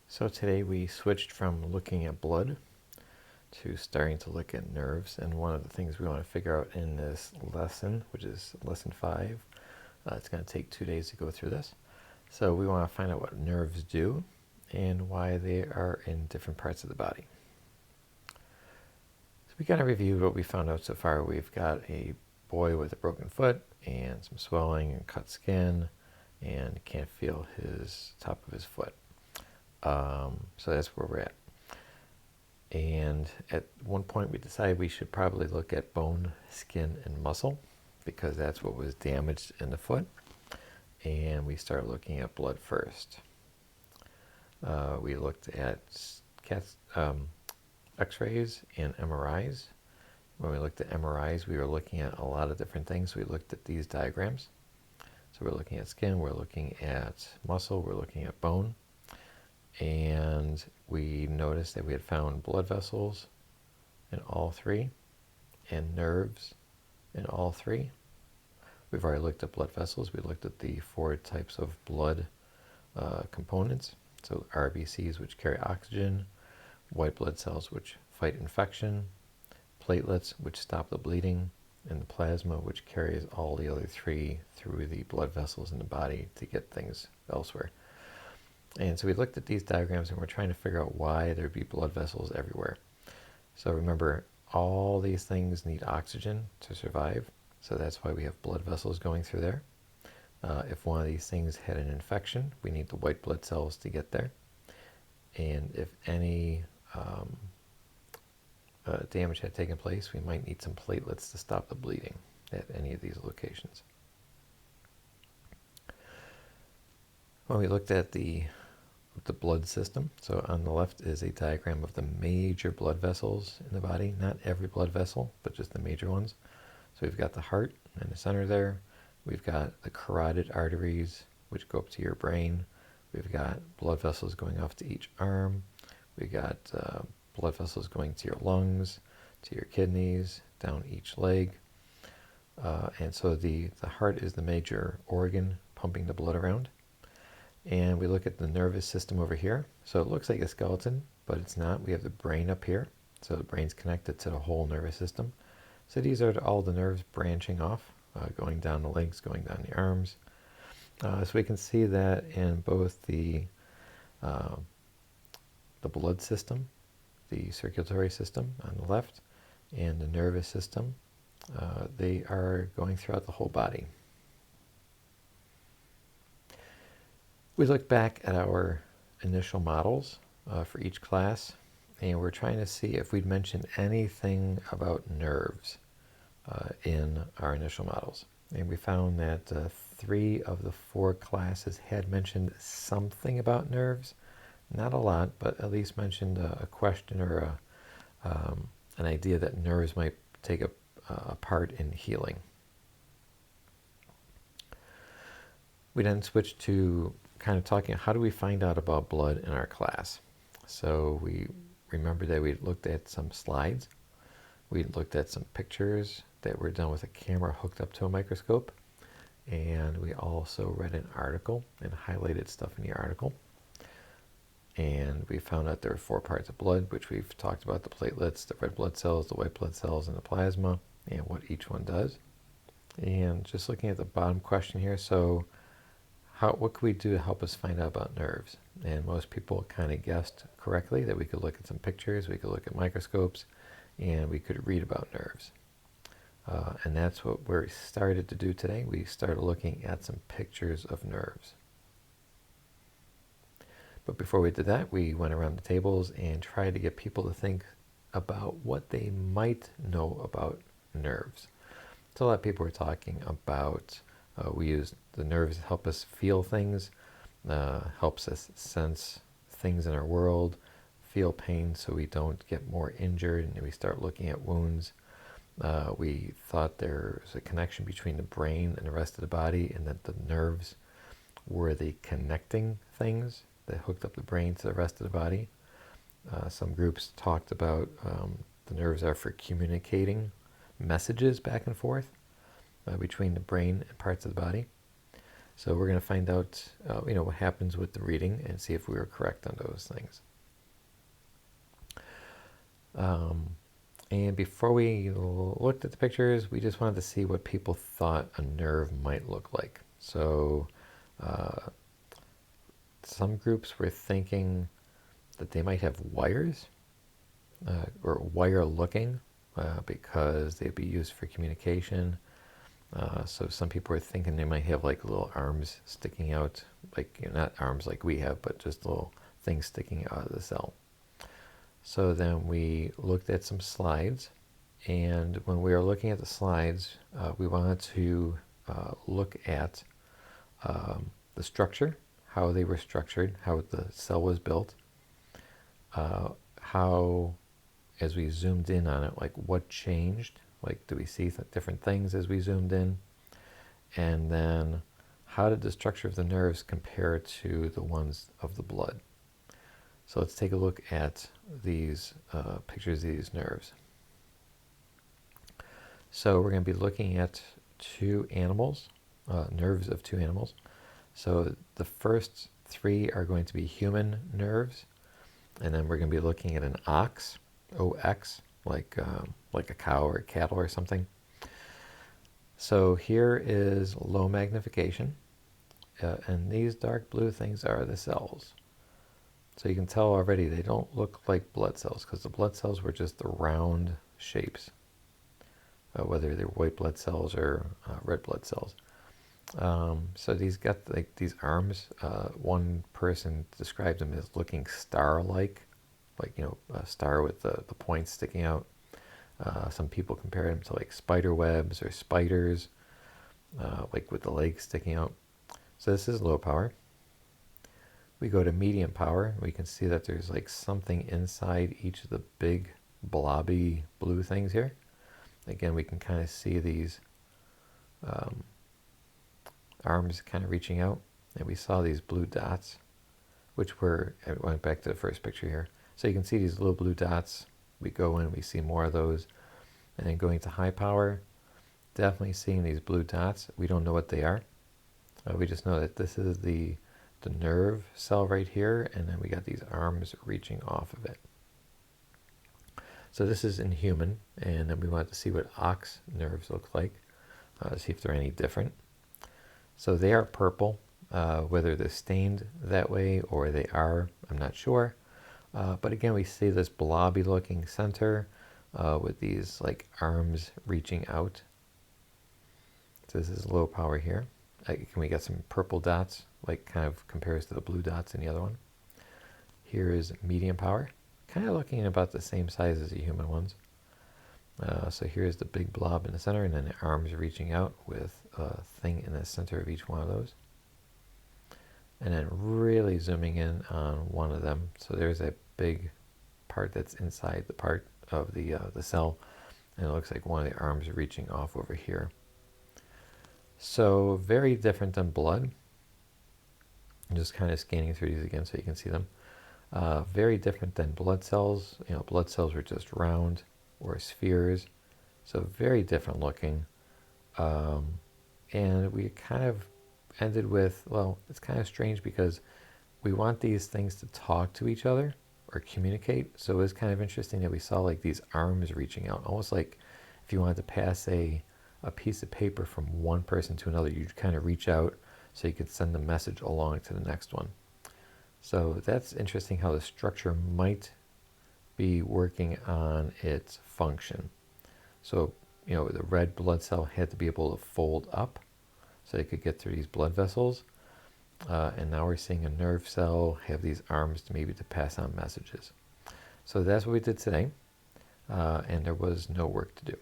So today we switched from looking at blood to starting to look at nerves. And one of the things we want to figure out in this lesson, which is lesson 5, it's going to take 2 days to go through this. So we want to find out what nerves do and why they are in different parts of the body. So we kind of reviewed what we found out so far. We've got a boy with a broken foot and some swelling and cut skin and can't feel his top of his foot. So that's where we're at. And at one point we decided we should probably look at bone, skin, and muscle because that's what was damaged in the foot. And we started looking at blood first. We looked at x-rays and MRIs. When we looked at MRIs, we were looking at a lot of different things. We looked at these diagrams. So we're looking at skin, we're looking at muscle, we're looking at bone. And we noticed that we had found blood vessels in all three and nerves in all three. We've already looked at blood vessels. We looked at the 4 types of blood components. So RBCs, which carry oxygen, white blood cells, which fight infection, platelets, which stop the bleeding, and the plasma, which carries all the other 3 through the blood vessels in the body to get things elsewhere. And so we looked at these diagrams and we're trying to figure out why there'd be blood vessels everywhere. So remember, all these things need oxygen to survive. So that's why we have blood vessels going through there. If one of these things had an infection, we need the white blood cells to get there. And if any damage had taken place, we might need some platelets to stop the bleeding at any of these locations. When we looked at the blood system, so on the left is a diagram of the major blood vessels in the body, not every blood vessel, but just the major ones. So we've got the heart in the center there. We've got the carotid arteries, which go up to your brain. We've got blood vessels going off to each arm. We've got blood vessels going to your lungs, to your kidneys, down each leg. And so the heart is the major organ pumping the blood around. And we look at the nervous system over here. So it looks like a skeleton, but it's not. We have the brain up here. So the brain's connected to the whole nervous system. So these are all the nerves branching off, going down the legs, going down the arms. So we can see that in both the blood system, the circulatory system on the left, and the nervous system. They are going throughout the whole body. We look back at our initial models for each class, and we're trying to see if we'd mentioned anything about nerves in our initial models. And we found that 3 of the 4 classes had mentioned something about nerves. Not a lot, but at least mentioned a question or an idea that nerves might take a part in healing. We then switched to kind of talking, how do we find out about blood in our class? So we remember that we looked at some slides. We looked at some pictures that were done with a camera hooked up to a microscope. And we also read an article and highlighted stuff in the article. And we found out there were 4 parts of blood, which we've talked about: the platelets, the red blood cells, the white blood cells, and the plasma, and what each one does. And just looking at the bottom question here, so what could we do to help us find out about nerves? And most people kind of guessed correctly that we could look at some pictures, we could look at microscopes, and we could read about nerves. And that's what we started to do today. We started looking at some pictures of nerves. But before we did that, we went around the tables and tried to get people to think about what they might know about nerves. So a lot of people were talking about we use the nerves to help us feel things, helps us sense things in our world, feel pain so we don't get more injured, and we start looking at wounds. We thought there was a connection between the brain and the rest of the body, and that the nerves were the connecting things that hooked up the brain to the rest of the body. Some groups talked about the nerves are for communicating messages back and forth between the brain and parts of the body. So we're going to find out, what happens with the reading and see if we were correct on those things. And before we looked at the pictures, we just wanted to see what people thought a nerve might look like. So some groups were thinking that they might have wires or wire looking because they'd be used for communication. So some people were thinking they might have like little arms sticking out, like not arms like we have, but just little things sticking out of the cell. So then we looked at some slides, and when we were looking at the slides, we wanted to look at the structure, how they were structured, how the cell was built, how, as we zoomed in on it, like what changed, like do we see different things as we zoomed in, and then how did the structure of the nerves compare to the ones of the blood. So let's take a look at these pictures of these nerves. So we're going to be looking at two animals, nerves of two animals. So the first three are going to be human nerves, and then we're going to be looking at an ox, OX, like a cow or a cattle or something. So here is low magnification, and these dark blue things are the cells. So you can tell already they don't look like blood cells because the blood cells were just the round shapes, whether they're white blood cells or red blood cells. So these got like these arms. One person described them as looking star-like, like a star with the points sticking out. Some people compare them to like spider webs or spiders, like with the legs sticking out. So this is low power. We go to medium power. We can see that there's like something inside each of the big blobby blue things here. Again, we can kind of see these arms kind of reaching out, and we saw these blue dots, which were, I went back to the first picture here. So you can see these little blue dots. We go in, we see more of those. And then going to high power, definitely seeing these blue dots. We don't know what they are. We just know that this is the nerve cell right here, and then we got these arms reaching off of it. So this is in human, and then we want to see what ox nerves look like, see if they're any different. So they are purple. Whether they're stained that way or they are, I'm not sure. But again, we see this blobby looking center with these like arms reaching out. So this is low power here. Can we get some purple dots, like kind of compares to the blue dots in the other one. Here is medium power, kind of looking about the same size as the human ones. So here's the big blob in the center, and then the arms reaching out with a thing in the center of each one of those. And then really zooming in on one of them. So there's a big part that's inside the part of the cell, and it looks like one of the arms reaching off over here. So very different than blood. I'm just kind of scanning through these again so you can see them. Very different than blood cells. Blood cells were just round or spheres. So very different looking. And we kind of ended with, well, it's kind of strange because we want these things to talk to each other or communicate. So it was kind of interesting that we saw like these arms reaching out, almost like if you wanted to pass a piece of paper from one person to another, you'd kind of reach out so you could send the message along to the next one. So that's interesting how the structure might be working on its function. So, the red blood cell had to be able to fold up so it could get through these blood vessels. And now we're seeing a nerve cell have these arms to pass on messages. So that's what we did today. And there was no work to do.